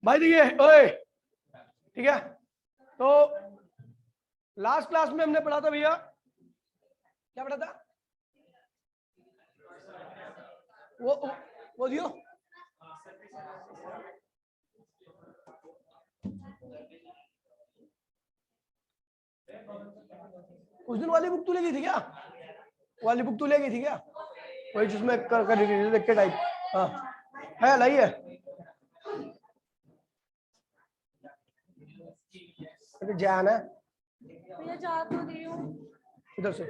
भाई देखिए ओए, ठीक है। तो लास्ट क्लास में हमने पढ़ा था भैया, क्या पढ़ा था? वो दियो। उस दिन वाली बुक तू ले गई थी क्या? वाली बुक तू ले गई थी क्या? वही जिसमें देख के टाइप। हाँ है, लाई है। जैन है भैया, जा तो रही हूँ इधर से,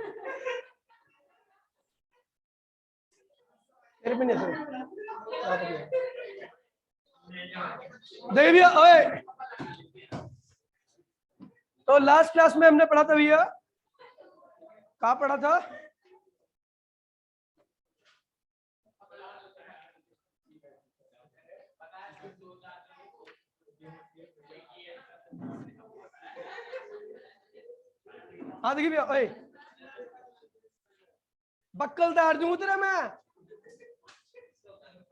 तेरे पे नहीं देख भैया ओए। तो लास्ट क्लास में हमने पढ़ा था भैया, कहाँ पढ़ा था? हाँ देखिए भैया ओए, बक्कल तार दूं तेरा मैं।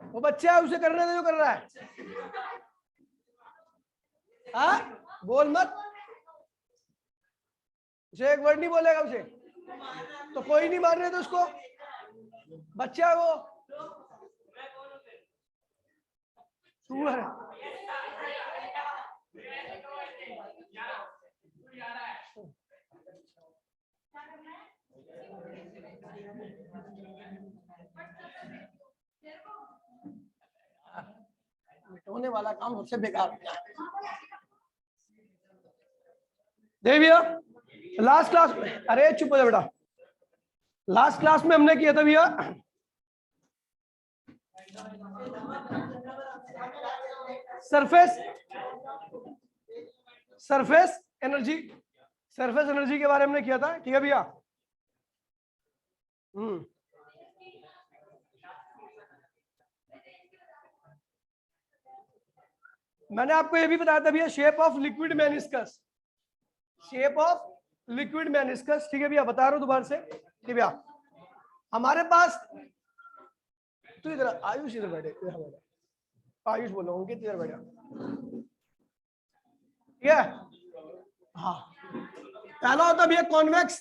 वो बच्चा है, उसे करने दे जो कर रहा है। हाँ बोल मत, उसे एक वर्ड नहीं बोलेगा उसे, तो कोई नहीं मार रहे तो उसको, बच्चा है वो, सुअर है। होने वाला काम सबसे बेकार। देख भैया लास्ट क्लास में, अरे चुप हो जा बेटा, लास्ट क्लास में हमने किया था भैया surface surface energy, surface energy के बारे में हमने किया था, ठीक है भैया। मैंने आपको ये भी बताया था भैया, shape of liquid meniscus, shape of liquid meniscus, ठीक है भैया, बता रहा हूं दोबारा से, ठीक भैया। हमारे पास तो इधर आयुष, इधर बैठे, इधर बैठे, आयुष बोलो, उनके इधर बैठा, ठीक है। हाँ पहला होता भैया कॉन्वेक्स,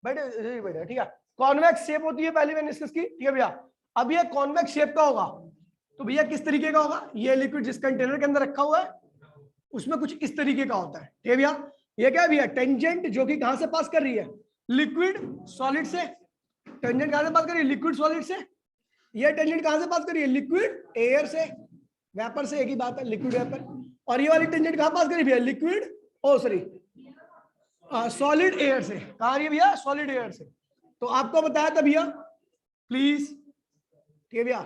बैठे बैठे, ठीक है। कॉन्वेक्स शेप होती है पहली मेनिस्कस की, ठीक है भैया। अब ये कॉन्वेक्स शेप का होगा तो भैया किस तरीके का होगा? ये लिक्विड जिस कंटेनर के अंदर रखा हुआ है उसमें कुछ इस तरीके का होता है, ठीक है भैया। ये क्या है भैया? टेंजेंट जो कि कहां से पास कर रही है? लिक्विड सॉलिड से। टेंजेंट कहां से पास कर रही है? लिक्विड सॉलिड से। ये टेंजेंट कहां से पास कर रही है? लिक्विड एयर से, वेपर से, एक ही बात है, लिक्विड वेपर। और ये वाली टेंजेंट कहां पास कर रही है भैया? लिक्विड ओ सॉरी सॉलिड एयर से। कहां रही है भैया? सॉलिड एयर से। तो आपको बताया था भैया, प्लीज, ठीक है भैया,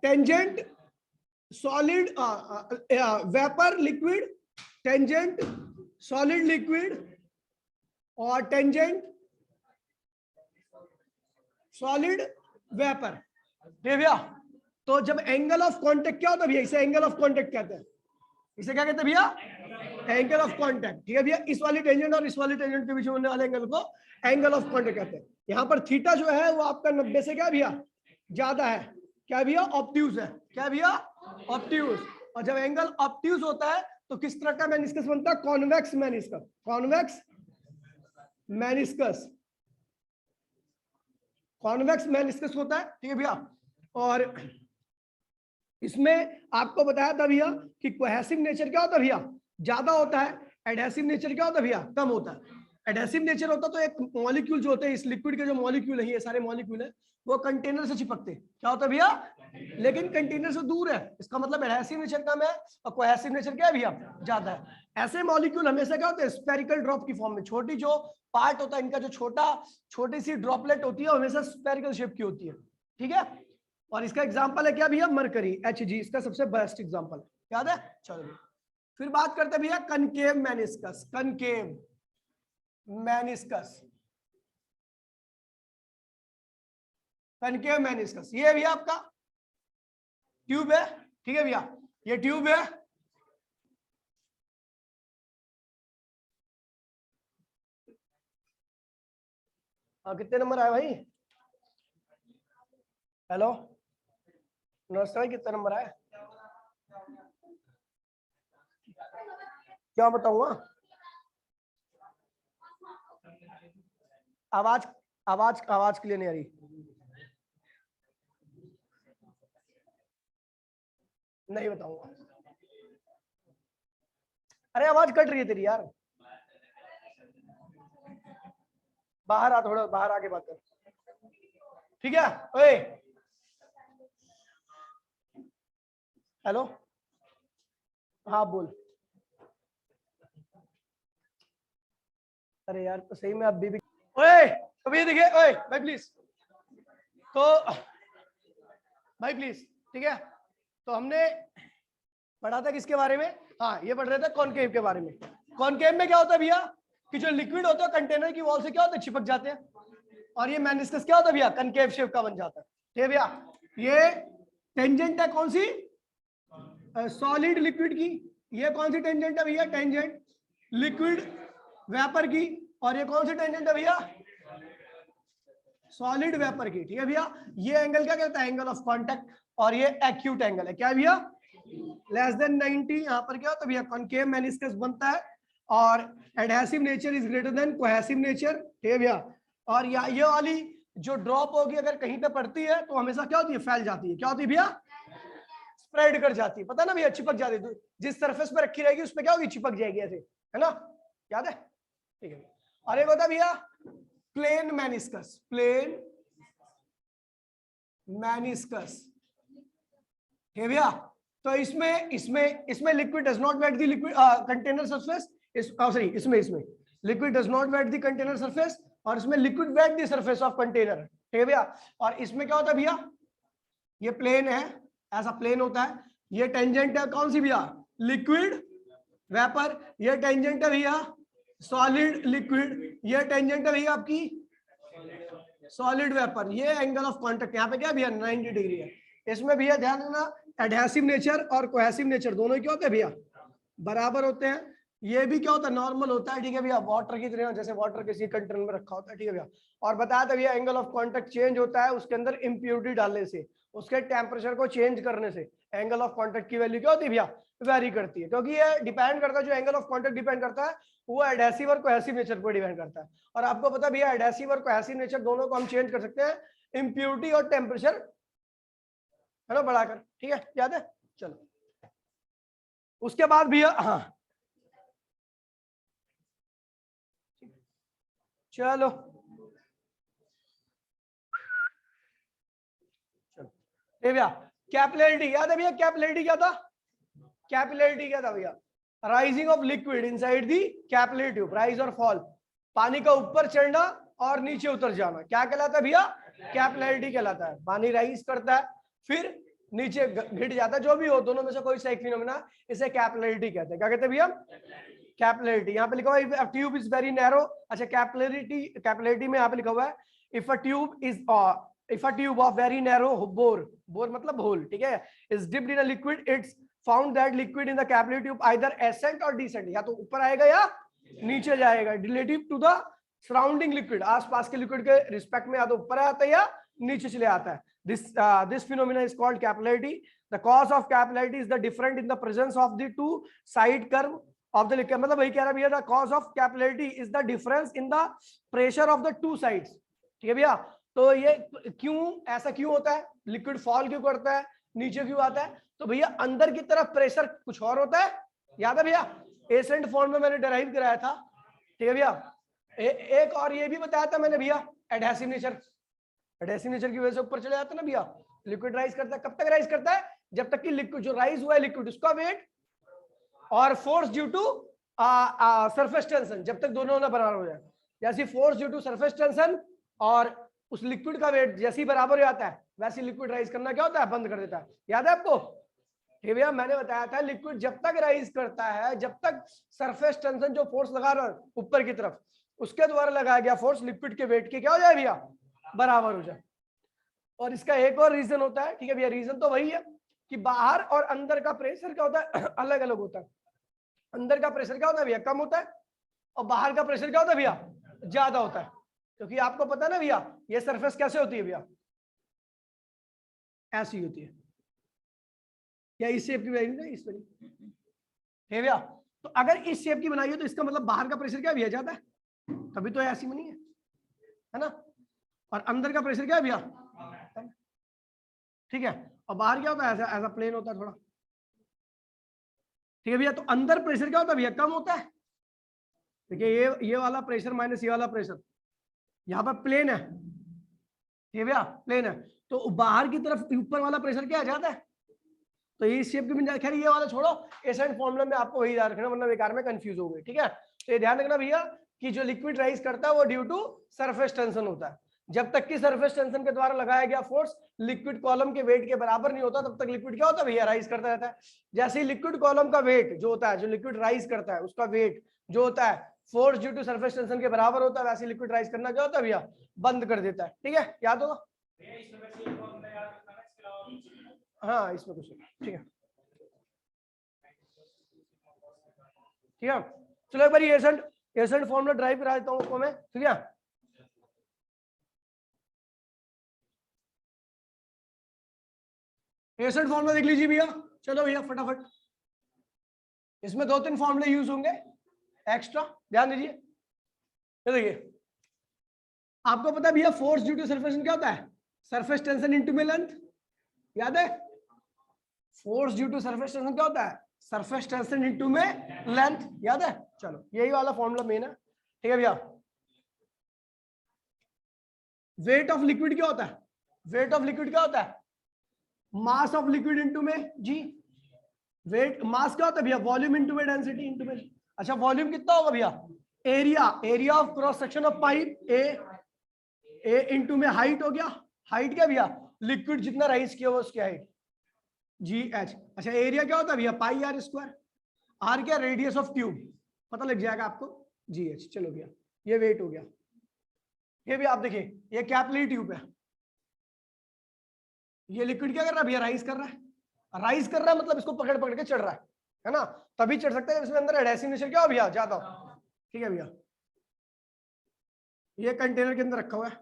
tangent solid vapour liquid, tangent solid liquid और टेंजेंट सॉलिड वेपर, ठीक है भैया। तो जब एंगल ऑफ कांटेक्ट क्या होता है भैया? इसे एंगल ऑफ कांटेक्ट कहते हैं। इसे क्या कहते हैं भैया? एंगल ऑफ कांटेक्ट, ठीक है भैया। इस वाली टेंजेंट और इस वाली टेंजेंट के बीच में होने वाले एंगल को एंगल ऑफ कांटेक्ट कहते हैं। यहाँ पर थीटा जो है वो आपका 90 से क्या भैया ज्यादा है, क्या भैया? ऑब्ट्यूज है, क्या भैया? ऑब्ट्यूज। और जब एंगल ऑब्ट्यूज होता है तो किस तरह का मेनिस्कस बनता है? Convex meniscus, convex meniscus, convex meniscus होता है, ठीक है भैया। और इसमें आपको बताया था भैया कि कोहेसिव नेचर क्या होता है भैया? ज्यादा होता है। एडहेसिव नेचर क्या होता है भैया? कम होता है। एडहेसिव नेचर होता तो एक मॉलिक्यूल जो होते हैं, इस लिक्विड के जो मॉलिक्यूल है, ये सारे मॉलिक्यूल है, वो कंटेनर से चिपकते, क्या होता है भैया? लेकिन कंटेनर से दूर है, इसका मतलब एडहेसिव नेचर कम है और कोहेसिव नेचर क्या है भैया? ज्यादा है। ऐसे मॉलिक्यूल हमेशा क्या होते हैं? स्पेरिकल ड्रॉप की फॉर्म में। छोटी जो पार्ट होता है इनका, जो छोटी सी ड्रॉपलेट होती है, हमेशा स्पेरिकल शेप की होती है, ठीक है। और इसका एग्जांपल है क्या भैया? मरकरी, Hg, इसका सबसे बेस्ट एग्जांपल है, याद है? चलो फिर बात करते हैं भैया concave meniscus, concave meniscus, concave meniscus. ये भैया आपका ट्यूब है, ठीक है भैया, ये ट्यूब है। कितने नंबर आए भाई? हेलो नमस्ते भाई, कितना नंबर आया? क्या बताऊंगा? आवाज आवाज आवाज क्लियर नहीं आ रही। नहीं बताऊंगा। अरे आवाज कट रही है तेरी यार। बाहर आ, थोड़ा बाहर आके बात कर, ठीक है? ओए हेलो, हाँ बोल। अरे यार तो सही में अभी भी ओए अभी देखिए, ओए भाई प्लीज, तो भाई प्लीज, ठीक है? तो हमने पढ़ा था किसके बारे में? हाँ ये पढ़ रहे थे कॉनकेव के बारे में। कॉनकेव में क्या होता है भैया कि जो लिक्विड होता है कंटेनर की वॉल से क्या होता है, चिपक जाते हैं, और ये मेनिस्कस क्या होता है भैया, कनकेव शेप का बन जाता है। ठीक है भैया? ये टेंजेंट है कौन सी? सॉलिड लिक्विड की। ये कौन सी टेंजेंट है भैया? टेंजेंट लिक्विड वेपर की। और ये कौन सी टेंजेंट है भैया? सॉलिड वेपर की। ठीक है भैया? ये एंगल क्या कहता है? Angle of contact. और ये एक्यूट एंगल है, क्या है भैया? Less than 90। यहाँ पर क्या होता है भैया? कॉनकेव मेनिस्कस बनता है और adhesive nature is greater than cohesive nature. ठीक है भैया? और ये वाली जो ड्रॉप होगी अगर कहीं पे पड़ती है तो हमेशा क्या होती है? फैल जाती है। क्या होती है भैया? स्प्रेड कर जाती है, पता ना भैया? चिपक जाती है, जिस सरफेस पे रखी रहेगी उस पे क्या होगी? चिपक जाएगी ऐसे, है ना? याद है? ठीक है। और एक होता है भैया प्लेन मेनिस्कस। Plane meniscus. ठीक है भैया? तो इसमें liquid does not wet the liquid container surface. Sorry, इसमें liquid does not wet the container surface, और इसमें liquid wet the surface of container. ठीक है भैया? और इसमें क्या होता है भैया? ये प्लेन है, ऐसा प्लेन होता है। ये टेंजेंट है कौन सी भैया? Liquid vapour. ये टेंजेंट है भैया सॉलिड लिक्विड। ये टेंजेंट है भैया आपकी सॉलिड वेपर। ये एंगल ऑफ कांटेक्ट यहाँ पे क्या भैया? 90 डिग्री है। इसमें भैया ध्यान देना, एडहेसिव नेचर और कोहेसिव नेचर दोनों क्या होते हैं भैया? बराबर होते हैं। ये भी क्या होता है? नॉर्मल होता है। ठीक है भैया? वाटर की तरह, जैसे वाटर किसी कंटेनर में रखा होता है। ठीक है भैया? और बताया था भैया एंगल ऑफ कांटेक्ट चेंज होता है उसके अंदर इम्प्योरिटी डालने से, उसके टेम्परेचर को चेंज करने से एंगल ऑफ कांटेक्ट की वैल्यू क्या होती है भैया? वेरी करती है, क्योंकि ये डिपेंड करता है, जो एंगल ऑफ कांटेक्ट डिपेंड करता है वो एडहेसिव और कोहेसिव नेचर पर डिपेंड करता है। और आपको पता भैया एडहेसिव और कोहेसिव नेचर दोनों को हम चेंज कर सकते हैं इम्प्योरिटी और टेम्परेचर, है ना, बढ़ाकर। ठीक है? याद है? चलो उसके बाद भैया, हाँ चलो भैया कैपिलरिटी याद है भैया? कैपिलरिटी क्या था? कैपिलरिटी क्या था भैया? Rising of liquid inside the capillary tube. Rise और फॉल, पानी का ऊपर चढ़ना और नीचे उतर जाना, क्या कहलाता है भैया? कैपिलरिटी कहलाता है। पानी राइज करता है फिर नीचे घिट जाता है, जो भी हो, दोनों में से कोई सा एक फिनोमेना, इसे कैपिलरिटी कहते हैं। क्या कहते हैं भैया? कैपिलरिटी। यहाँ पे लिखा हुआ है ट्यूब इज वेरी नैरो। अच्छा, कैपिलरिटी में यहाँ पे लिखा हुआ है if a tube of very narrow bore मतलब होल, ठीक है, is dipped in a liquid, it's found that liquid in the capillary tube either ascent or descent, या तो ऊपर आएगा या नीचे जाएगा, relative to the surrounding liquid, आसपास के लिक्विड के रिस्पेक्ट में या तो ऊपर आता है या नीचे चले आता है। This phenomena is called capillarity. The cause of capillarity is the difference in the presence of the two side curve of the liquid. मतलब वही कह रहा भैया, the cause of capillarity is the difference in the pressure of the two sides. ठीक है भैया? तो ये क्यों ऐसा क्यों होता है? लिक्विड फॉल क्यों करता है, नीचे क्यों आता है? तो भैया अंदर की तरफ प्रेशर कुछ और होता है, याद है भैया? एसेंट फॉर्म में मैंने डेराइव कराया था। ठीक है भैया? एक और ये भी बताया था मैंने भैया, एडहेसिव नेचर। एडहेसिव नेचर की वजह से ऊपर चले जाते हैं ना भैया, लिक्विड राइज करता है। कब तक राइज करता है? जब तक कि लिक्विड जो राइज हुआ है लिक्विड, उसका वेट और force due to surface tension, जब तक दोनों ना बराबर हो जाए। जैसे force due to surface tension और उस लिक्विड का वेट जैसे ही बराबर हो जाता है, वैसे लिक्विड राइज करना क्या होता है? बंद कर देता है। याद है आपको? ठीक है भैया? मैंने बताया था लिक्विड जब तक राइज करता है, जब तक सरफेस टेंशन जो फोर्स लगा रहा है ऊपर की तरफ, उसके द्वारा लगाया गया फोर्स लिक्विड के वेट के क्या हो जाए भैया? बराबर हो जाए। और इसका एक और रीजन होता है, ठीक है भैया? रीजन तो वही है कि बाहर और अंदर का प्रेशर क्या होता है? अलग अलग होता है। अंदर का प्रेशर क्या होता है भैया? कम होता है, और बाहर का प्रेशर क्या होता है भैया? ज्यादा होता है। क्योंकि आपको पता है ना भैया, ये सरफेस कैसे होती है भैया? ऐसी होती है, या इस शेप की वैल्यू ना, इस वाली। ठीक है भैया? तो अगर इस शेप की बनाई है तो इसका मतलब बाहर का प्रेशर क्या भैया ज्यादा है, तभी तो ऐसी बनी है ना। और अंदर का प्रेशर क्या है भैया, ठीक है। और बाहर क्या होता है, ऐसा ऐसा प्लेन होता है थोड़ा, ठीक है भैया। तो अंदर प्रेशर क्या होता है भैया, कम होता है। देखिए ये वाला प्रेशर माइनस ये वाला प्रेशर, यहाँ पर प्लेन है, ठीक है भैया, प्लेन है। तो बाहर की तरफ ऊपर वाला प्रेशर क्या ज्यादा है, तो ये शेप की बन जाए। खैर ये वाला छोड़ो, एसेंट फॉर्मूला में आपको वही याद रखना, वरना बेकार में कंफ्यूज हो गए, ठीक है। तो ये ध्यान रखना भैया कि जो लिक्विड राइज करता है वो ड्यू टू सरफेस टेंशन होता है। जब तक कि सरफेस टेंशन के द्वारा लगाया गया फोर्स लिक्विड कॉलम के वेट के बराबर नहीं होता, तब तक लिक्विड क्या होता है भैया, राइज करता रहता है। जैसे ही लिक्विड कॉलम का वेट जो होता है, जो लिक्विड राइज करता है उसका वेट जो होता है force due to surface tension के बराबर होता है, वैसे लिक्विड राइज करना क्या होता है भैया, बंद कर देता है, ठीक है, याद होगा। हाँ इसमें कुछ नहीं, ठीक है, ठीक है। चलो एक बार एसेंट फॉर्मूला ड्राइव करा देता हूँ उसको मैं, ठीक है। एसेंट फॉर्मूला देख लीजिए भैया, चलो भैया फटाफट। इसमें 2-3 फॉर्मूले यूज होंगे एक्स्ट्रा, ध्यान दीजिए। देखिए आपको पता है भैया फोर्स ड्यू टू सरफेस क्या होता है, सरफेस टेंशन इनटू में लेंथ, याद है। Force due to surface tension क्या होता है, सरफेस टेंशन इनटू में लेंथ, याद है। चलो यही वाला फॉर्मूला मेन है, ठीक है भैया। वेट ऑफ लिक्विड क्या होता है, वेट ऑफ लिक्विड क्या होता है, मास ऑफ लिक्विड इनटू में जी। वेट मास क्या होता है भैया, वॉल्यूम इनटू में डेंसिटी इनटू में। अच्छा वॉल्यूम कितना होगा भैया, area of cross section of pipe A into में हाइट हो गया, हाइट क्या भैया, लिक्विड जितना राइज किया हुआ उसकी हाइट जी एच। अच्छा एरिया क्या होता है भैया, पाई आर स्क्वायर, आर क्या रेडियस ऑफ ट्यूब, पता लग जाएगा आपको जी एच। चलो भैया ये वेट हो गया। ये भी आप देखिए ये कैपिलरी ट्यूब है, ये लिक्विड क्या कर रहा है भैया, राइज कर रहा है। राइज कर रहा है मतलब इसको पकड़ पकड़ के चढ़ रहा है ना, तभी चढ़ सकता है इसमें अंदर एडहेसिव नेचर क्या हो भैया, ज्यादा हो, ठीक है भैया। ये कंटेनर के अंदर रखा हुआ है,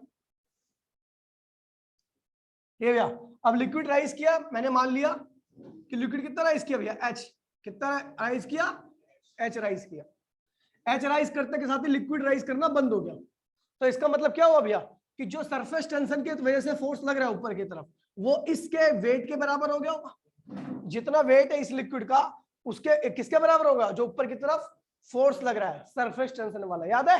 ये भैया। अब लिक्विड राइज किया, मैंने मान लिया कि लिक्विड कितना राइज किया भैया, एच कितना राइज किया, एच राइज किया। एच राइज करते के साथ ही लिक्विड राइज करना बंद हो गया। तो इसका मतलब क्या हुआ भैया कि जो सरफेस टेंशन की वजह से फोर्स लग रहा है ऊपर की तरफ, वो इसके वेट के बराबर हो गया होगा। जितना वेट है इस लिक्विड का उसके किसके बराबर होगा, जो ऊपर की तरफ फोर्स लग रहा है सरफेस टेंशन वाला, याद है।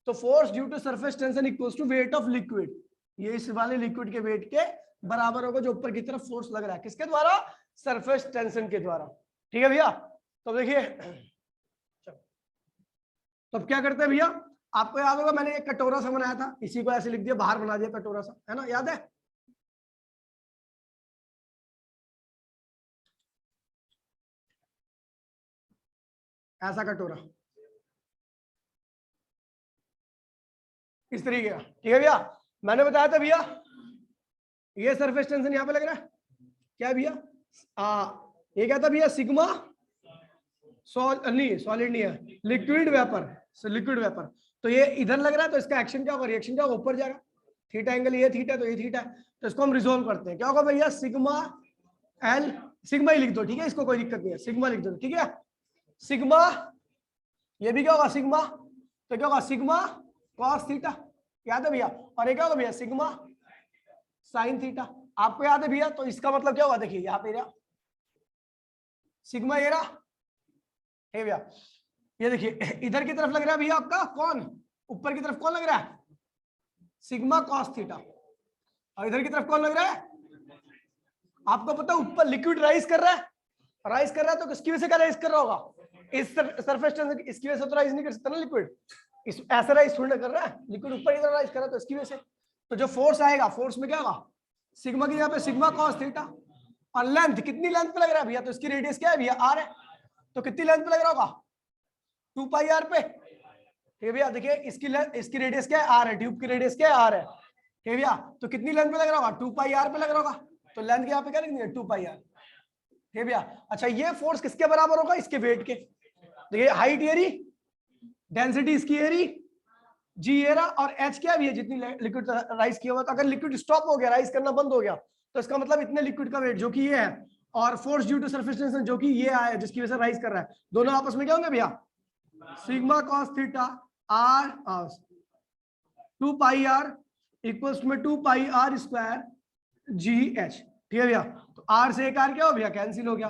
तो force due to surface tension equals to weight of liquid, ये इस वाले लिक्विड के वेट के बराबर होगा जो ऊपर की तरफ फोर्स लग रहा है, किसके द्वारा, सरफेस टेंशन के द्वारा, ठीक है भैया। तो देखिए तो अब क्या करते हैं भैया, आपको याद होगा मैंने एक कटोरा सा बनाया था, इसी को ऐसे लिख दिया, बाहर बना दिया कटोरा सा, है ना, याद है। ऐसा कटोरा इस तरीके का, ठीक है भैया। मैंने बताया था भैया ये सरफेस टेंशन यहाँ पे लग रहा है क्या भैया, ये क्या था भैया, सिग्मा सॉलिड नहीं है, लिक्विड वेपर, लिक्विड वेपर। तो ये इधर लग रहा है तो इसका एक्शन क्या होगा, रिएक्शन क्या होगा, ऊपर जाएगा। थीटा एंगल ये थीटा तो ये थीटा है, तो इसको हम रिजोल्व करते हैं। क्या होगा भैया, सिग्मा एल, सिग्मा ही लिख दो, ठीक है, इसको कोई दिक्कत नहीं है, सिग्मा लिख दो, ठीक है। सिग्मा ये भी क्या होगा सिग्मा, तो क्या होगा सिग्मा कॉस थीटा, याद है भैया। और ये क्या होगा भैया, सिग्मा साइन थीटा, आपको याद है भैया। तो इसका मतलब क्या होगा, देखिए यहाँ पे सिग्मा ये रहा, हे भैया। ये देखिए इधर की तरफ लग रहा है भैया आपका कौन, ऊपर की तरफ कौन लग रहा है, सिग्मा कॉस थीटा, और इधर की तरफ कौन लग रहा है, आपको पता है ऊपर लिक्विड राइज कर रहा है, तो किसकी वजह से क्या राइज कर रहा होगा, इस सरफेस टेंशन, इसकी वजह से तो राइज नहीं कर सकता ना लिक्विड, इस ऐसा राइज थोड़ी ना कर रहा है, लिक्विड ऊपर की तरफ राइज कर रहा है, तो इसकी वजह से तो जो फोर्स आएगा, फोर्स में क्या होगा, सिग्मा की जगह पे सिग्मा कॉस थीटा, और लेंथ कितनी लेंथ पे लग रहा है भैया, तो इसकी रेडियस क्या है भैया, आर है, तो कितनी लेंथ पे लग रहा होगा, 2 पाई आर पे, ठीक है भैया। देखिए इसकी रेडियस क्या है, आर है, ट्यूब की रेडियस क्या है, आर है, ठीक है भैया। तो कितनी लेंथ पे लग रहा होगा, 2 पाई आर पे लग रहा होगा, तो लेंथ के यहाँ पे क्या लिखनी है, 2 पाई आर, ठीक है भैया। अच्छा ये फोर्स किसके बराबर होगा, इसके वेट के, देखिए हाइट ये रही, डेंसिटी इसकी ये रही, जी ये रहा, और एच क्या भी है, जितनी लिक्विड राइज किया हुआ। तो अगर लिक्विड स्टॉप हो गया, राइज करना बंद हो गया, तो इसका मतलब इतने लिक्विड का वेट जो कि ये है और force due to surface tension जो कि ये आया जिसकी वजह से राइज कर रहा है, दोनों आपस में क्या होंगे भैया, sigma cos theta R 2 pi R equals में 2 pi R square G H. ठीक है भैया, तो आर से एक आर क्या हो भैया, कैंसिल हो गया,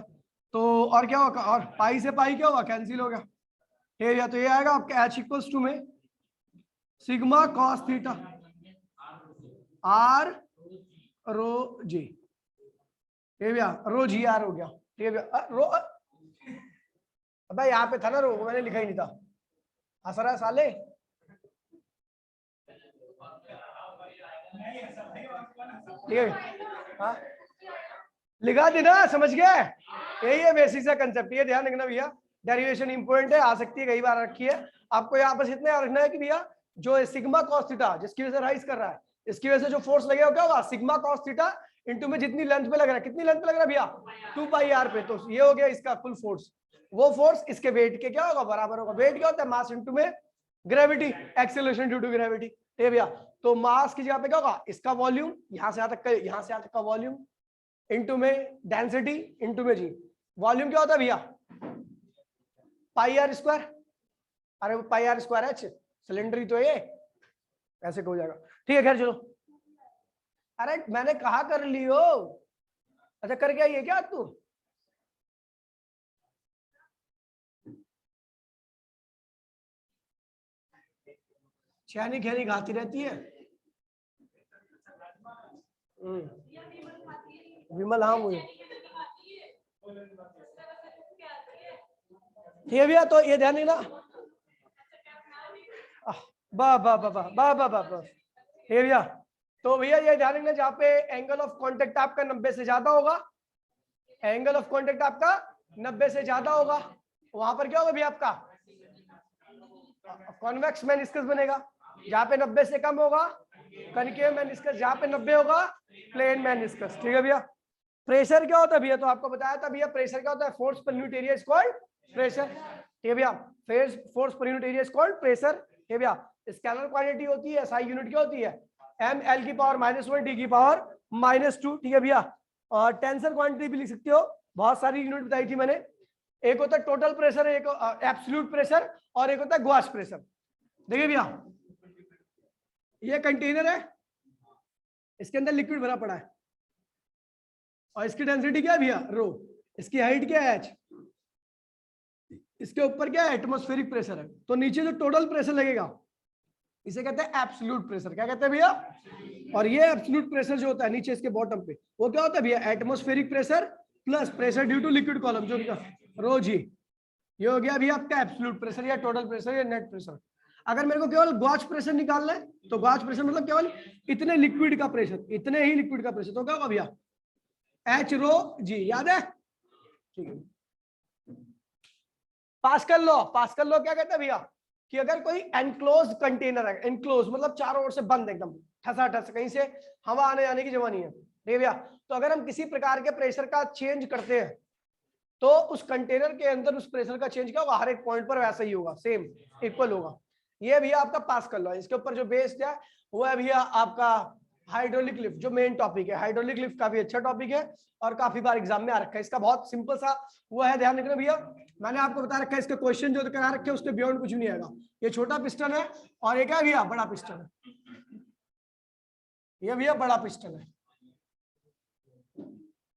तो और क्या होगा, और पाई से पाई क्या होगा, कैंसिल हो गया। ठीक है भैया, तो ये आएगा आपका एच इक्वल्स टू में सिग्मा कॉस थीटा आर रो जी। ठीक है भैया, रो जी आर हो गया। ठीक है भैया, रो अबे यहाँ पे था ना रो, मैंने लिखा ही नहीं था, हंस रहा है साले। ठीक है हाँ लिखा थी ना, समझ गए, यही है बेसिक सा कंसेप्ट, ये ध्यान रखना भैया, डेरिवेशन इंपॉर्टेंट है, आ सकती है, कई बार रखी है आपको। यहाँ पर इतना याद रखना है कि भैया जो सिग्मा कॉस थीटा जिसकी वजह से राइज कर रहा है, इसकी वजह से जो फोर्स लगेगा क्या होगा, सिग्मा कॉस थीटा इनटू में जितनी लेंथ पे लग रहा है, कितनी लेंथ पे लग रहा है भैया, 2 पाई आर पे, तो ये हो गया इसका कुल फोर्स, वो फोर्स इसके वेट के क्या होगा, बराबर होगा। वेट क्या होता है, मास इनटू में gravity, acceleration due to gravity. ठीक है भैया, तो मास की जगह पे क्या होगा, इसका वॉल्यूम, यहां से यहां से यहां तक का वॉल्यूम इनटू में डेंसिटी इनटू में जी। वॉल्यूम क्या होता है भैया, पाई आर स्क्वायर, अरे वो पाई आर स्क्वायर एच, सिलेंडर ही तो ये ऐसे हो जाएगा। ठीक है खैर चलो, अरे मैंने कहा कर लियो, अच्छा करके आई है क्या तू, छानी खेनी खाती रहती है। विमल, हाँ मुझे ठीक है भैया, तो ये ध्यान देना, वाह वाह वाह वाह वाह वाह वाह वाह। ठीक है भैया, तो भैया ये ध्यान रखना, जहाँ पे एंगल ऑफ कांटेक्ट आपका 90 से ज्यादा होगा, एंगल ऑफ कांटेक्ट आपका 90 से ज्यादा होगा, वहां पर क्या होगा भैया, आपका कॉन्वेक्स मेनिस्कस बनेगा। जहाँ पे 90 से कम होगा कनकेव मेनिस्कस, जहाँ पे 90 होगा प्लेन मेनिस्कस। ठीक है भैया, प्रेशर क्या होता है भैया, तो आपको बताया था भैया, प्रेशर क्या होता है, force per unit area is called pressure. ठीक है भैया, force per unit area is called pressure. ठीक है भैया, स्केलर क्वांटिटी होती है, एसआई यूनिट क्या होती है, एम एल की पावर -1 डी की पावर -2। ठीक है भैया, और टेंशन क्वांटिटी भी लिख सकते हो, बहुत सारी यूनिट बताई थी मैंने, एक होता है टोटल प्रेशर, एक एब्सोल्यूट प्रेशर, और एक होता है ग्वाश प्रेशर। देखिए भैया, ये कंटेनर है, इसके अंदर लिक्विड भरा पड़ा है, और इसकी डेंसिटी क्या है भैया, रो, इसकी हाइट क्या है एच, इसके ऊपर क्या है, एटमॉस्फेरिक प्रेशर है, तो नीचे जो टोटल प्रेशर लगेगा इसे कहते हैं एब्सोल्यूट प्रेशर। क्या कहते हैं भैया, और ये एब्सोल्यूट प्रेशर जो होता है नीचे इसके बॉटम पे, वो क्या होता है भैया, atmospheric pressure plus pressure due to liquid column, जो रो जी, ये हो गया भैया आपका एब्सोल्यूट प्रेशर या टोटल प्रेशर या नेट प्रेशर। अगर मेरे को केवल गॉज प्रेशर निकालना है, तो गॉज प्रेशर मतलब केवल इतने लिक्विड का प्रेशर, इतने ही लिक्विड का प्रेशर, तो क्या होगा भैया, एच रो जी, याद है। ठीक है, पास्कल लॉ, पास्कल लॉ क्या कहता है भैया, कि अगर कोई एनक्लोज कंटेनर है, एनक्लोज मतलब चारों ओर से बंद, एकदम ठसा ठस, कहीं से हवा आने जाने की जगह नहीं है, ठीक है भैया, तो अगर हम किसी प्रकार के प्रेशर का चेंज करते हैं, तो उस कंटेनर के अंदर उस प्रेशर का चेंज क्या होगा, हर एक पॉइंट पर वैसा ही होगा, सेम इक्वल होगा। ये भैया आपका पास्कल लॉ, इसके ऊपर जो बेस्ड है वो है भैया आपका हाइड्रोलिक लिफ्ट, जो मेन टॉपिक है। हाइड्रोलिक लिफ्ट काफी अच्छा टॉपिक है और काफी बार एग्जाम में आ रखा है, इसका बहुत सिंपल सा वो है, ध्यान रखना भैया, मैंने आपको बता रखा है, इसके क्वेश्चन जो करा रखे हैं उसके बियॉन्ड कुछ नहीं आएगा। ये छोटा पिस्टन है और ये क्या भैया, बड़ा पिस्टन है, ये भैया बड़ा पिस्टन है,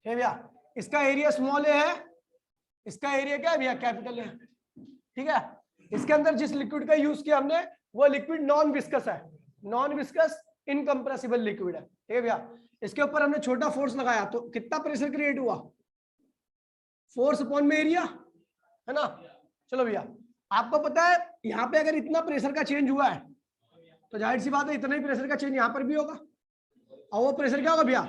भैया इसका एरिया स्मॉल है, इसका एरिया क्या है भैया, कैपिटल है। ठीक है, इसके अंदर जिस लिक्विड का यूज किया हमने वो लिक्विड नॉन विस्कस है, नॉन विस्कस इनकम्प्रेसिबल लिक्विड है। ठीक है भैया, इसके ऊपर हमने छोटा फोर्स लगाया तो कितना प्रेशर क्रिएट हुआ, फोर्स अपॉन में एरिया, है ना। चलो भैया, आपको पता है यहाँ पे अगर इतना प्रेशर का चेंज हुआ है तो जाहिर सी बात है इतना ही प्रेशर का चेंज यहाँ पर भी होगा, और वो प्रेशर क्या होगा भैया,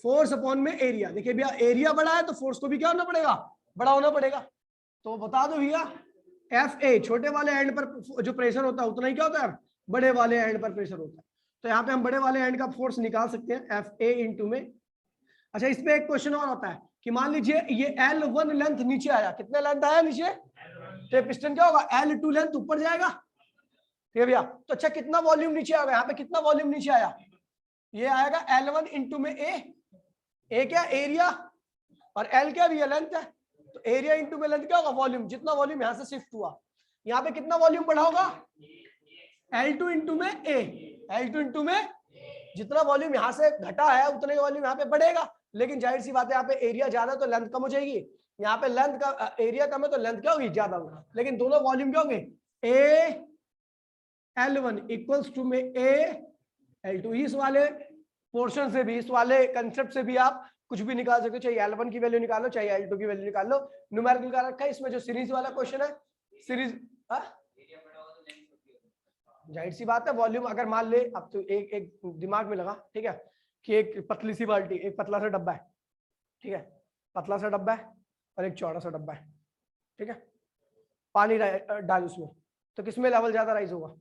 फोर्स अपॉन में एरिया। देखिए भैया, एरिया बड़ा है तो फोर्स को भी क्या होना पड़ेगा, बड़ा होना पड़ेगा। तो बता दो भैया, एफ ए छोटे वाले एंड पर जो प्रेशर होता है उतना ही क्या होता है, बड़े वाले एंड पर प्रेशर होता है। तो यहाँ पे हम बड़े वाले एंड का फोर्स निकाल सकते हैं, एफ ए इंटू में। अच्छा, इसमें एक क्वेश्चन और आता है कि मान लीजिए ये L1 लेंथ नीचे आया, कितना लेंथ आया नीचे, तो पिस्टन क्या होगा, L2 लेंथ ऊपर जाएगा। ठीक है भैया, तो अच्छा कितना वॉल्यूम नीचे आएगा, यहाँ पे कितना वॉल्यूम नीचे आया, ये आएगा L1 इंटू में ए क्या एरिया, और एल क्या भी लेंथ है, तो एरिया इंटू में लेंथ क्या होगा, वॉल्यूम। जितना वॉल्यूम यहां से शिफ्ट हुआ, यहाँ पे कितना वॉल्यूम बढ़ा होगा, L2 इंटू में ए, L2 इंटू में जितना वॉल्यूम यहां से घटा है उतने वॉल्यूम यहाँ पे बढ़ेगा। लेकिन जाहिर सी बात है यहाँ पे एरिया ज्यादा तो लेंथ कम हो जाएगी, यहाँ पे लेंथ का एरिया कम है तो लेंथ क्या होगी, ज्यादा होगी। लेकिन दोनों वॉल्यूम क्या होंगे, ए L1 इक्वल्स टू में ए L2। इस वाले पोर्शन से भी, इस वाले कंसेप्ट से भी आप कुछ भी निकाल सकते हो, चाहे L1 की वैल्यू निकालो चाहे L2 की वैल्यू निकाल लो। न्यूमेरिकल का रखा है इसमें, जो सीरीज वाला क्वेश्चन है, सीरीज जाहिर सी बात है वॉल्यूम अगर मान ले, अब तो एक दिमाग में लगा, ठीक है, कि एक पतली सी बाल्टी, एक पतला सा डब्बा है, ठीक है, पतला सा डब्बा है और एक चौड़ा सा डब्बा है, ठीक है, पानी डाल उसमें, तो किसमें लेवल ज्यादा राइज होगा,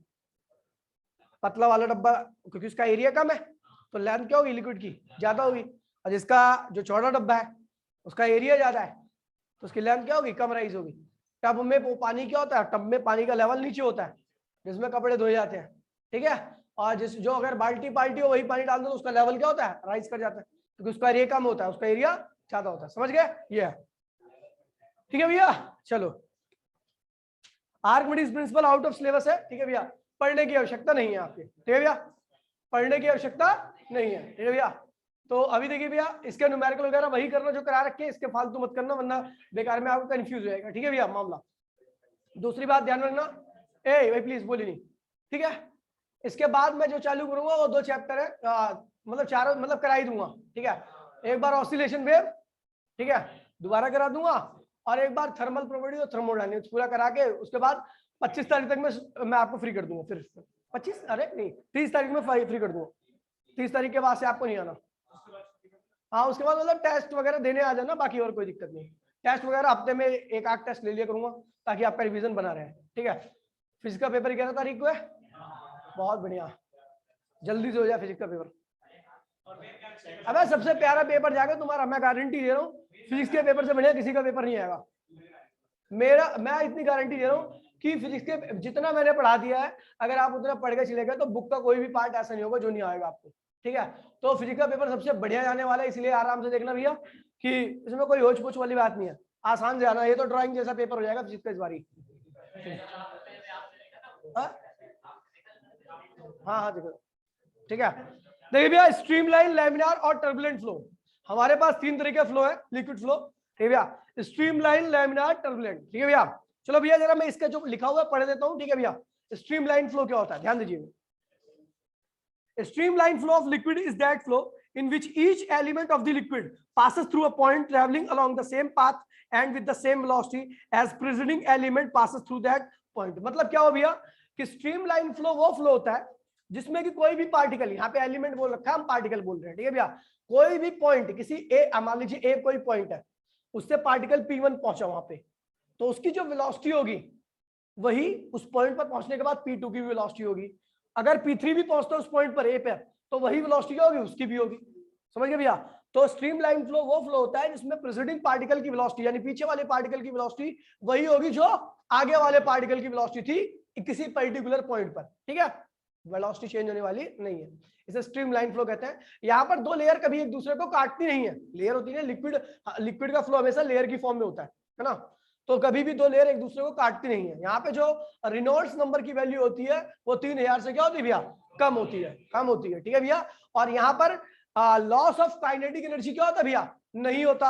पतला वाला डब्बा, क्योंकि उसका एरिया कम है तो लेंथ क्या होगी लिक्विड की, ज्यादा होगी। और जिसका जो चौड़ा डब्बा है उसका एरिया ज्यादा है तो उसकी लेंथ क्या होगी, कम राइज होगी। टब में वो पानी क्या होता है, टब में पानी का लेवल नीचे होता है जिसमें कपड़े धोए जाते हैं, ठीक है, और जो अगर बाल्टी हो वही पानी डाल दो तो उसका लेवल क्या होता है, राइज कर जाता है, क्योंकि उसका एरिया कम होता है, उसका एरिया ज्यादा होता है। समझ गए ये, ठीक है भैया। चलो, Archimedes principal out of syllabus है, ठीक है भैया, पढ़ने की आवश्यकता नहीं है आपके, ठीक है भैया, पढ़ने की आवश्यकता नहीं है, ठीक है भैया। तो अभी देखिए भैया, इसके न्यूमेरिकल वगैरह वही करना जो करा रखे, इसके फालतू मत करना वरना बेकार में आपको कंफ्यूज हो जाएगा, ठीक है भैया मामला। दूसरी बात ध्यान रखना, ए भाई प्लीज बोली नहीं, ठीक है। इसके बाद मैं जो चालू करूंगा वो 2 चैप्टर है, मतलब चारों मतलब करा ही दूंगा, ठीक है। एक बार ऑसिलेशन वेव, ठीक है, दोबारा करा दूंगा, और एक बार थर्मल प्रॉपर्टी और थर्मोडायनेमिक्स पूरा करा के उसके बाद 25 तारीख तक मैं आपको फ्री कर दूंगा। फिर 25 अरे नहीं 30 तारीख में फ्री कर दूंगा, 30 तारीख के बाद से आपको नहीं आना। हाँ उसके बाद मतलब टेस्ट वगैरह देने आ जाना, बाकी और कोई दिक्कत नहीं। टेस्ट वगैरह हफ्ते में 1-8 टेस्ट ले लिया करूंगा ताकि आपका रिवीजन बना रहे, ठीक है। फिजिक्स का पेपर 11 तारीख को है, बहुत बढ़िया, जल्दी से हो जाए फिजिक्स का पेपर। अबे सबसे प्यारा पेपर जाएगा तुम्हारा, मैं गारंटी दे रहा हूँ, फिजिक्स के पेपर से बढ़िया किसी का पेपर नहीं आएगा मैं इतनी गारंटी दे रहा हूँ कि फिजिक्स के जितना मैंने पढ़ा दिया है अगर आप उतना पढ़ के चले गए तो बुक का कोई भी पार्ट ऐसा नहीं होगा जो नहीं आएगा आपको, ठीक है। तो फिजिक्स का पेपर सबसे बढ़िया जाने वाला है, इसलिए आराम से देखना भैया कि इसमें कोई होच पोच वाली बात नहीं है, आसान से आना। ये तो ड्राइंग जैसा पेपर हो जाएगा फिजिक्स का इस बारी। हाँ देखो, ठीक है। देखिए भैया, स्ट्रीमलाइन, लैमिनार और टर्बुलेंट फ्लो, हमारे पास 3 तरह के फ्लो है लिक्विड फ्लो, ठीक है भैया, स्ट्रीमलाइन, लैमिनार, टर्बुलेंट, ठीक है भैया। चलो भैया जरा मैं इसका जो लिखा हुआ है पढ़ देता हूँ, ठीक है भैया। स्ट्रीमलाइन फ्लो क्या होता है, ध्यान दीजिए। Streamline flow of liquid is that flow in which each element of the liquid passes through a point traveling along the same path and with the same velocity as preceding element passes through that point। मतलब क्या हो भैया कि streamline flow वो flow होता है जिसमें कि कोई भी पार्टिकल, यहाँ पे एलिमेंट बोल रखा है, हम पार्टिकल बोल रहे हैं, ठीक है भैया, कोई भी पॉइंट किसी ए, मान लीजिए ए कोई पॉइंट है, उससे पार्टिकल P1 पहुंचा वहां पे, तो उसकी जो वेलोसिटी होगी वही उस पॉइंट पर पहुंचने के बाद P2 की भी वेलोसिटी होगी। अगर P3 भी पहुंचता है उस पॉइंट पर ए पर तो वही वेलोसिटी क्या होगी, उसकी भी होगी। समझ गए भैया। तो स्ट्रीमलाइन फ्लो वो फ्लो होता है जिसमें प्रेसिडिंग पार्टिकल की वेलोसिटी यानी पीछे वाले पार्टिकल की वेलोसिटी वही होगी जो आगे वाले पार्टिकल की वेलोसिटी थी किसी पर्टिकुलर पॉइंट पर, ठीक है, वेलोसिटी चेंज होने वाली नहीं है, इसे स्ट्रीमलाइन फ्लो कहते हैं। यहाँ पर 2 लेयर कभी एक दूसरे को काटती नहीं है, लेयर होती है लिक्विड का फ्लो हमेशा लेयर की फॉर्म में होता है ना, तो कभी भी 2 लेयर एक दूसरे को काटती नहीं है। यहाँ पे जो रेनॉल्ड्स नंबर की वैल्यू होती है वो 3000 से क्या होती है भैया, कम होती है, ठीक है भैया। और यहाँ पर लॉस ऑफ काइनेटिक एनर्जी क्या होता है भैया, नहीं होता।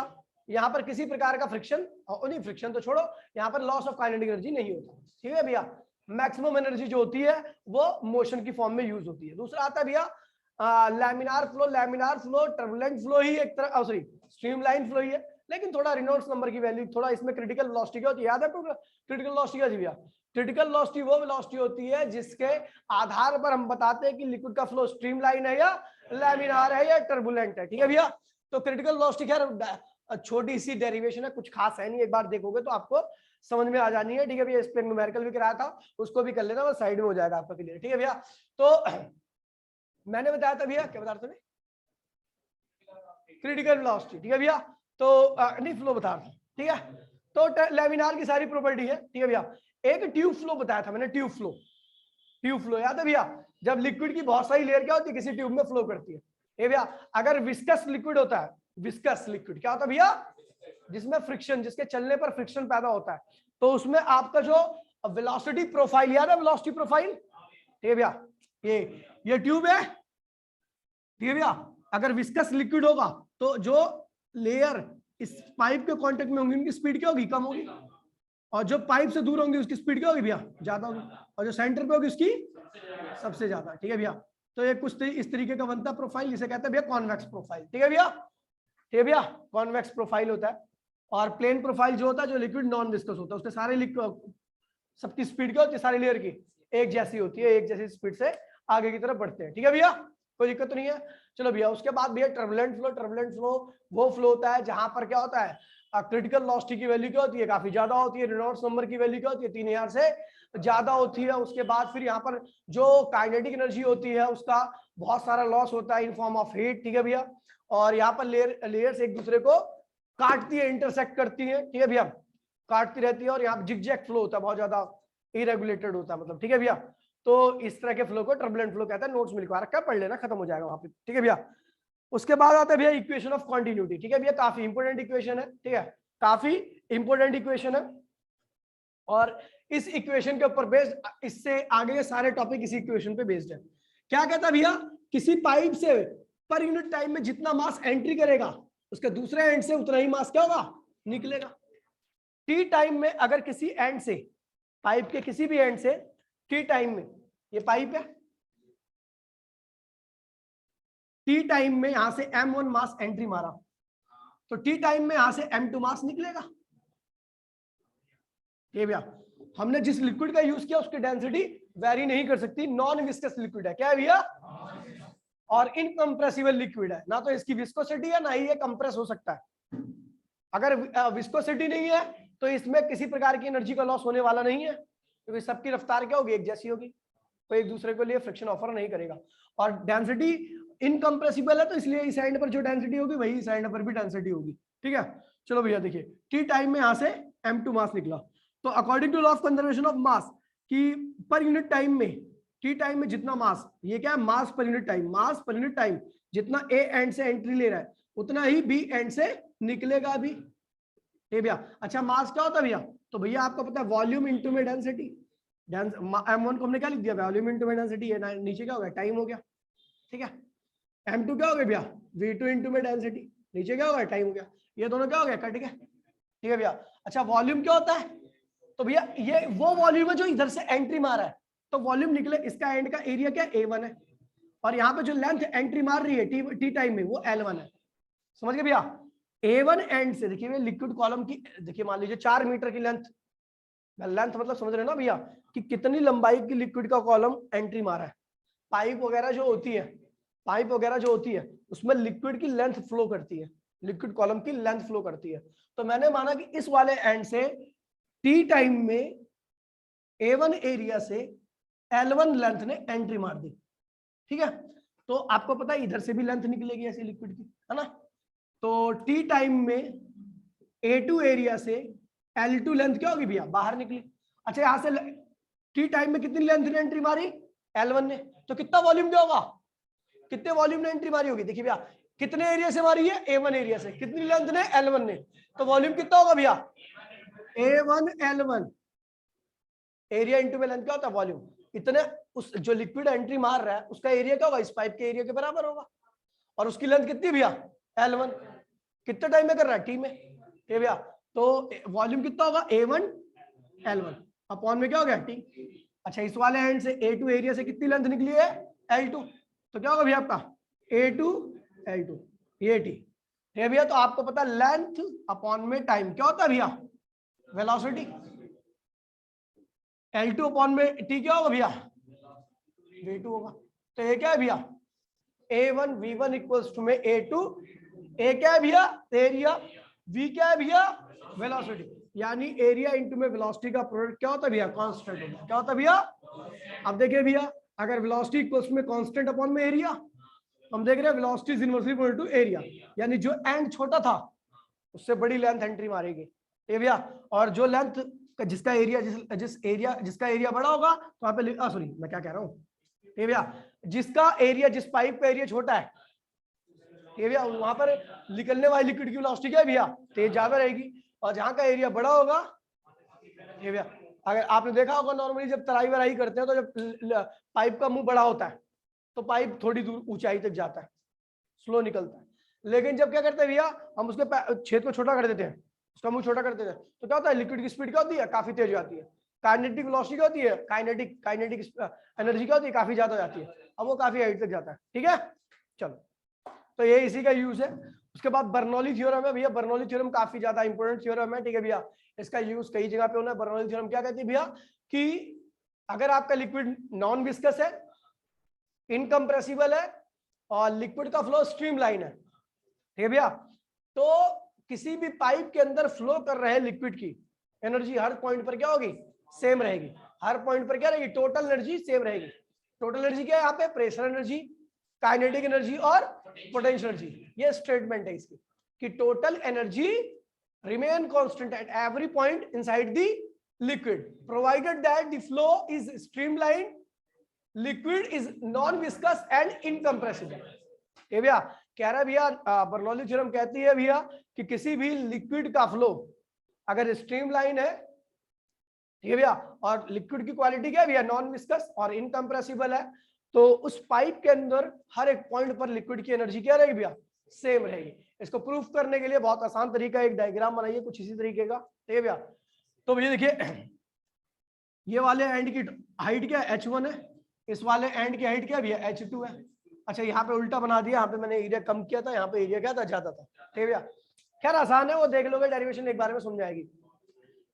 यहाँ पर किसी प्रकार का फ्रिक्शन, नहीं फ्रिक्शन तो छोड़ो, यहाँ पर लॉस ऑफ काइनेटिक एनर्जी नहीं होता, ठीक है भैया। मैक्सिमम एनर्जी जो होती है वो मोशन की फॉर्म में यूज होती है। दूसरा आता है भैया लैमिनार फ्लो, टर्बुलेंट फ्लो ही एक तरह, सॉरी स्ट्रीमलाइन फ्लो ही है, लेकिन थोड़ा रेनॉल्ड्स नंबर की वैल्यू, थोड़ा इसमें क्रिटिकल वेलोसिटी क्या होती है, याद है क्रिटिकल वेलोसिटी क्या थी भैया, क्रिटिकल वेलोसिटी वो वेलोसिटी होती है जिसके आधार पर हम बताते हैं कि लिक्विड का फ्लो स्ट्रीमलाइन है या लैमिनार है या टर्बुलेंट है, ठीक है भैया। तो क्रिटिकल वेलोसिटी खैर छोटी सी डेरिवेशन है, कुछ खास है नहीं, एक बार देखोगे तो आपको समझ में आ जानी है, ठीक है भैया। इस पे न्यूमेरिकल भी कराया था, उसको भी कर लेना, वो साइड में हो जाएगा आपका क्लियर, ठीक है भैया। तो मैंने बताया था भैया, क्या बता रहा था मैं, क्रिटिकल वेलोसिटी, ठीक है भैया। तो नहीं फ्लो बता रहा था, ठीक है। तो लैमिनार की सारी प्रॉपर्टी है, ठीक है भैया। एक ट्यूब फ्लो बताया था मैंने, ट्यूब फ्लो याद है भैया, जब लिक्विड की बहुत सारी लेयर क्या होती है किसी ट्यूब में फ्लो करती है, ये भैया। अगर विस्कस लिक्विड होता है, विस्कस लिक्विड क्या होता है भैया, जिसमें फ्रिक्शन, जिसके चलने पर फ्रिक्शन पैदा होता है, तो उसमें आपका जो वेलोसिटी प्रोफाइल, याद है वेलोसिटी प्रोफाइल, ठीक है भैया, ये ट्यूब है, ठीक है भैया। अगर विस्कस लिक्विड होगा तो जो लेयर इस पाइप के कांटेक्ट में होंगी उनकी स्पीड क्या होगी, कम होगी, और जो पाइप से दूर होंगी उसकी स्पीड क्या होगी भैया, ज्यादा होगी, और जो सेंटर पे होगी उसकी सबसे ज्यादा, ठीक है भैया। तो ये कुछ इस तरीके का बनता है प्रोफाइल, जिसे कहते हैं भैया कॉन्वेक्स प्रोफाइल, ठीक है भैया, ठीक है भैया, कॉन्वेक्स प्रोफाइल होता है। और प्लेन प्रोफाइल जो होता है, जो लिक्विड नॉन विस्कस होता है, उसके सारे सबकी स्पीड क्या होती है, सारी लेयर की एक जैसी होती है, एक जैसी स्पीड से आगे की तरफ बढ़ते हैं, ठीक है भैया, कोई दिक्कत नहीं है। चलो भैया, उसके बाद भैया टर्बुलेंट फ्लो। टर्बुलेंट फ्लो वो फ्लो होता है जहां पर क्या होता है, क्रिटिकल वेलोसिटी की वैल्यू क्या होती है, काफी ज्यादा होती है, रेनॉल्ड्स नंबर की वैल्यू क्या होती है, 3000 से ज्यादा होती है। उसके बाद फिर यहाँ पर जो काइनेटिक एनर्जी होती है उसका बहुत सारा लॉस होता है इन फॉर्म ऑफ हीट, ठीक है भैया। और यहाँ पर लेयर्स एक दूसरे को काटती है, इंटरसेक्ट करती है, ठीक है भैया, काटती रहती है, और यहाँ जिगजैग फ्लो होता है, बहुत ज्यादा इरेगुलेटेड होता है, मतलब, ठीक है भैया। तो इस तरह के फ्लो को टर्बुलेंट फ्लो कहता है, नोट्स में लिखवा रखा है, पढ़ लेना, खत्म हो जाएगा वहां पे, ठीक है भैया। उसके बाद आता है भैया इक्वेशन ऑफ कॉन्टिन्यूटी, ठीक है भैया, काफी इंपोर्टेंट इक्वेशन है, ठीक है, काफी इंपोर्टेंट इक्वेशन है। और इस इक्वेशन के ऊपर बेस्ड, इससे आगे के सारे टॉपिक इसी इक्वेशन पे बेस्ड है। क्या कहता है भैया, किसी पाइप से पर यूनिट टाइम में जितना मास एंट्री करेगा, उसके दूसरे एंड से उतना ही मास क्या होगा, निकलेगा। टी टाइम में अगर किसी एंड से, पाइप के किसी भी एंड से टी टाइम में, ये पाइप है, टी टाइम में यहां से m1 मास एंट्री मारा, तो टी टाइम में यहां से m2 मास निकलेगा, ये भैया। हमने जिस लिक्विड का यूज किया उसकी डेंसिटी वेरी नहीं कर सकती, नॉन विस्कस लिक्विड है, क्या है भैया, और इनकंप्रेसिबल लिक्विड है, ना तो इसकी विस्कोसिटी है ना ही ये कंप्रेस हो सकता है। अगर विस्कोसिटी नहीं है तो इसमें किसी प्रकार की एनर्जी का लॉस होने वाला नहीं है, क्योंकि सबकी रफ्तार क्या होगी, एक जैसी होगी, कोई एक दूसरे के लिए फ्रिक्शन ऑफर नहीं करेगा। और डेंसिटी इनकंप्रेसिबल है, तो इसलिए इस एंड पर जो डेंसिटी होगी वही इस एंड पर भी डेंसिटी होगी, ठीक है। चलो भैया देखिए, टी टाइम में यहां से m2 मास निकला, तो according to law of conservation of mass कि पर यूनिट टाइम में, टी टाइम में जितना मास, ये क्या है, मास पर यूनिट टाइम, मास पर यूनिट टाइम, जितना ए एंड से एंट्री ले रहा है उतना ही बी एंड से निकलेगा भी, ठीक भैया। अच्छा, मास क्या होता है भैया, तो भैया आपको पता है वॉल्यूम इनटू में डेंसिटी, m1 को हमने क्या लिख दिया, वॉल्यूम इनटू में डेंसिटी है, नीचे क्या हो गया, टाइम हो गया, ठीक है। m2 क्या हो गया भैया, v2 इनटू में डेंसिटी, नीचे क्या हो गया, टाइम हो गया, ये दोनों क्या हो गया, कट गया, ठीक है भैया। अच्छा, वॉल्यूम क्या होता है, तो भैया ये वो वॉल्यूम है जो इधर से एंट्री मारा है, तो वॉल्यूम निकले, इसका एंड का एरिया क्या a1 है, और यहाँ पे जो लेंथ एंट्री मार रही है टी टाइम में वो l1 है, समझ गए भैया। a1 एंड से देखिए लिक्विड कॉलम की, देखिए मान लीजिए 4 मीटर की लेंथ, मतलब समझ रहे हो ना भैया कि कितनी लंबाई की लिक्विड का कॉलम एंट्री मारा है। पाइप वगैरह जो होती है, पाइप वगैरह जो होती है उसमें लिक्विड की लेंथ फ्लो करती है, लिक्विड कॉलम की लेंथ फ्लो करती है। तो मैंने माना कि इस वाले एंड से टी टाइम में a1 एरिया से l1 लेंथ ने एंट्री मार दी, ठीक है। तो आपको पता है इधर से भी लेंथ निकलेगी ऐसी लिक्विड की, है ना। तो टी टाइम में a2 एरिया से l2 लेंथ क्या होगी भैया, बाहर निकली। अच्छा, यहां से टी टाइम में कितनी लेंथ ने एंट्री मारी, l1 ने, तो कितना वॉल्यूम क्या होगा, कितने वॉल्यूम ने एंट्री मारी होगी, देखिए भैया कितने एरिया से मारी है, a1 एरिया से, कितनी लेंथ ने, l1 ने, तो वॉल्यूम कितना होगा भैया, a1 l1, एरिया इंटू में लेंथ क्या होता है, वॉल्यूम, इतने उस जो लिक्विड एंट्री मार रहा है उसका एरिया क्या होगा, इस पाइप के एरिया के बराबर होगा, और उसकी लेंथ कितनी भैया, l1, कितने टाइम में कर रहा है, टी में, ठीक भैया। तो वॉल्यूम कितना होगा, a1 l1 अपॉन में क्या हो गया, टी। अच्छा, इस वाले एंड से a2 एरिया से कितनी लेंथ निकली है, l2, तो क्या होगा भैया आपका a2 l2, ये टी, ठीक है भैया। तो आपको पता लेंथ अपॉन में टाइम क्या होता है भैया, वेलोसिटी, L2 अपॉन में टी क्या होगा भैया, v2 होगा। तो ये क्या है भैया, a1 v1 इक्वल्स टू में a2, a क्या है भैया, एरिया, v क्या है भैया, वेलोसिटी, यानी एरिया इनटू में वेलोसिटी का प्रोडक्ट क्या होता है भैया, कांस्टेंट होता है, क्या होता है भैया। अब देखिए भैया, अगर वेलोसिटी इक्वल्स में कांस्टेंट अपॉन में एरिया, हम देख रहे हैं velocity is inversely proportional to area, यानी जो एंड छोटा था उससे बड़ी लेंथ एंट्री मारेगी, ये भैया। और जो लेंथ जिसका एरिया जिसका एरिया बड़ा होगा, तो यहाँ पे सॉरी मैं क्या कह रहा हूँ, ये भैया जिसका एरिया, जिस पाइप का एरिया छोटा है ठीक है भैया, वहां पर निकलने वाली लिक्विड की वेलोसिटी क्या है भैया, तेज ज्यादा रहेगी, और जहां का एरिया बड़ा होगा, ठीक है भैया, अगर आपने देखा होगा नॉर्मली जब तराई वराई करते हैं तो जब पाइप का मुंह बड़ा होता है तो पाइप थोड़ी दूर ऊंचाई तक जाता है, स्लो निकलता है, लेकिन जब क्या करते हैं भैया, हम उसके छेद को छोटा कर देते हैं, उसका मुंह छोटा कर देते हैं, तो क्या होता है, लिक्विड की स्पीड क्या होती है, काफी तेज हो जाती है, काइनेटिक वेलोसिटी क्या होती है, काइनेटिक एनर्जी क्या होती है, काफी ज्यादा हो जाती है, अब वो काफी हाइट तक जाता है। ठीक है, चलो, तो ये इसी का यूज है। उसके बाद बर्नौली थ्योरम है भैया, बर्नौली थ्योरम काफी ज्यादा इंपॉर्टेंट थ्योरम है, ठीक है भैया, इसका यूज कई जगह पे होना है। बर्नौली थ्योरम क्या कहती है भैया, कि अगर आपका लिक्विड नॉन विस्कस है, इनकम्प्रेसिबल है, और लिक्विड का फ्लो स्ट्रीमलाइन है, ठीक है भैया, तो किसी भी पाइप के अंदर फ्लो कर रहे लिक्विड की एनर्जी हर पॉइंट पर क्या होगी, सेम रहेगी, हर पॉइंट पर क्या रहेगी, टोटल एनर्जी सेम रहेगी। टोटल एनर्जी क्या है यहाँ पे, प्रेशर एनर्जी, काइनेटिक एनर्जी और पोटेंशियल एनर्जी, ये स्टेटमेंट है इसकी, कि total energy remain constant at every point inside the liquid provided that the flow is streamline, liquid is non viscous and incompressible. ये भैया कह रहा है भैया, बर्नौली थ्योरम कहती है भैया कि किसी भी लिक्विड का फ्लो अगर स्ट्रीमलाइन है, ठीक है भैया, और लिक्विड की क्वालिटी क्या है भैया, नॉन विस्कस और इनकम्प्रेसिबल है, तो उस पाइप के अंदर हर एक पॉइंट पर लिक्विड की एनर्जी क्या रहेगी भैया, सेम रहेगी। इसको प्रूफ करने के लिए बहुत आसान तरीका, एक डायग्राम बनाइए कुछ इसी तरीके का, ठीक है भैया। तो भैया देखिए, ये वाले एंड की हाइट क्या है, h1 है, इस वाले एंड की हाइट क्या है भैया, h2 है। अच्छा, यहाँ पे उल्टा बना दिया, यहाँ पे मैंने एरिया कम किया था, यहाँ पे एरिया क्या था, ज्यादा था, ठीक है भैया। खैर आसान है, वो देख लोगे, डेरिवेशन एक बार में समझ आएगी।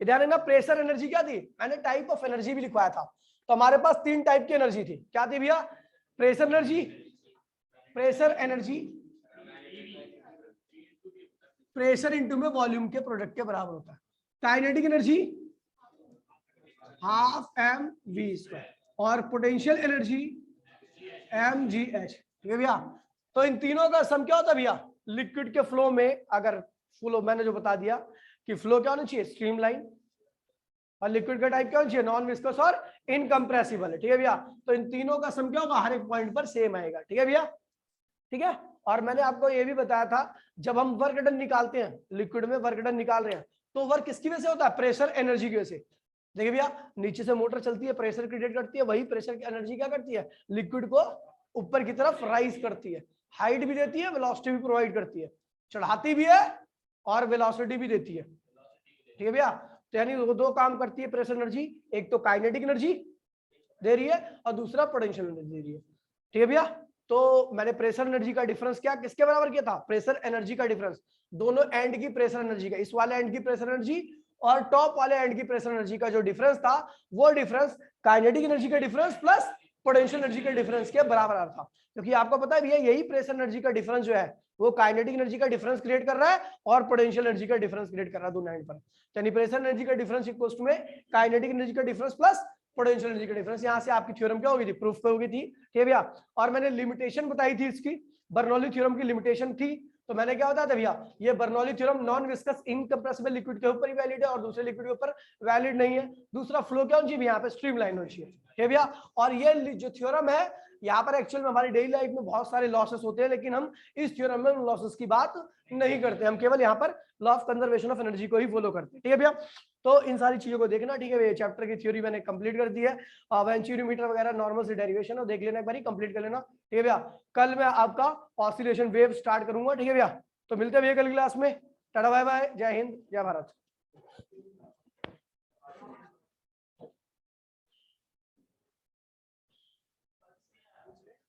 ध्यान रखना, प्रेशर एनर्जी क्या थी, मैंने टाइप ऑफ एनर्जी भी लिखवाया था, तो हमारे पास 3 टाइप की एनर्जी थी, क्या थी भैया, प्रेशर एनर्जी, प्रेशर इनटू में वॉल्यूम के प्रोडक्ट के बराबर होता है। Kinetic energy half m v square, और potential energy m g H, ठीक है भैया। तो इन तीनों का सम क्या होता है भैया, लिक्विड के फ्लो में, अगर फ्लो मैंने जो बता दिया कि फ्लो क्या होना चाहिए, स्ट्रीमलाइन, और लिक्विड का टाइप क्या होना चाहिए, नॉन विस्कस और इनकम्प्रेसिबल है, ठीक है भैया। तो इन तीनों का सम क्या होगा, हर एक पॉइंट पर सेम आएगा, ठीक है भैया, ठीक है। और मैंने आपको ये भी बताया था, जब हम वर्क डन निकालते हैं, लिक्विड में वर्क डन निकाल रहे हैं, तो वर्क किसकी वजह से होता है, प्रेशर एनर्जी की वजह से। देखिए भैया, नीचे से मोटर चलती है, प्रेशर क्रिएट करती है, वही प्रेशर की एनर्जी क्या करती है, लिक्विड को ऊपर की तरफ राइज करती है, हाइट भी देती है, वेलोसिटी भी प्रोवाइड करती है, चढ़ाती भी है और वेलोसिटी भी देती है, ठीक है भैया। तो यानी दो काम करती है प्रेशर एनर्जी, एक तो काइनेटिक एनर्जी दे रही है और दूसरा पोटेंशियल एनर्जी दे रही है, ठीक है भैया। तो मैंने प्रेशर एनर्जी का डिफरेंस क्या किसके बराबर किया था, प्रेशर एनर्जी का डिफरेंस, दोनों एंड की प्रेशर एनर्जी का, इस वाले एंड की प्रेशर एनर्जी और टॉप वाले एंड की प्रेशर एनर्जी का जो डिफरेंस था, वो डिफरेंस काइनेटिक एनर्जी का डिफरेंस प्लस पोटेंशियल एनर्जी के डिफरेंस के बराबर आ रहा था। क्योंकि आपको पता है भैया, यही प्रेशर एनर्जी का डिफरेंस जो है वो काइनेटिक एनर्जी का डिफरेंस क्रिएट कर रहा है और पोटेंशियल एनर्जी का डिफरेंस क्रिएट कर रहा है दोनों एंड पर। यानी प्रेशर एनर्जी का डिफरेंस इक्वल्स टू में काइनेटिक एनर्जी का डिफरेंस प्लस पोटेंशियल एनर्जी का डिफरेंस। यहां से आपकी थ्योरम क्या होगी थी, प्रूफ पे होगी थी, ठीक है भैया। और मैंने लिमिटेशन बताई थी इसकी, बर्नौली थ्योरम की लिमिटेशन थी, तो मैंने क्या बताया था भैया, ये Bernoulli theorem non viscous incompressible liquid के ऊपर ही वैलिड है और दूसरे लिक्विड के ऊपर वैलिड नहीं है। दूसरा फ्लो क्या होना चाहिए यहाँ पे, स्ट्रीमलाइन होनी चाहिए, ठीक है भैया। और ये जो थ्योरम है, यहाँ पर एक्चुअल में हमारी डेली लाइफ में बहुत सारे लॉसेस होते हैं, लेकिन हम इस थ्योरम में उन लॉसेस की बात नहीं करते, हम केवल यहाँ पर law of conservation of energy को ही फॉलो करते हैं, ठीक है भैया। तो इन सारी चीजों को देखना, ठीक है भैया। चैप्टर की थ्योरी मैंने कंप्लीट कर दी है, वेंचुरीमीटर वगैरह नॉर्मल से डेरिवेशन है, देख लेना एक बार, कंप्लीट कर लेना, ठीक है भैया। कल मैं आपका ऑसिलेशन वेव स्टार्ट करूंगा, ठीक है भैया। तो मिलते हैं भैया कल क्लास में, टाटा बाय बाय, जय हिंद जय भारत।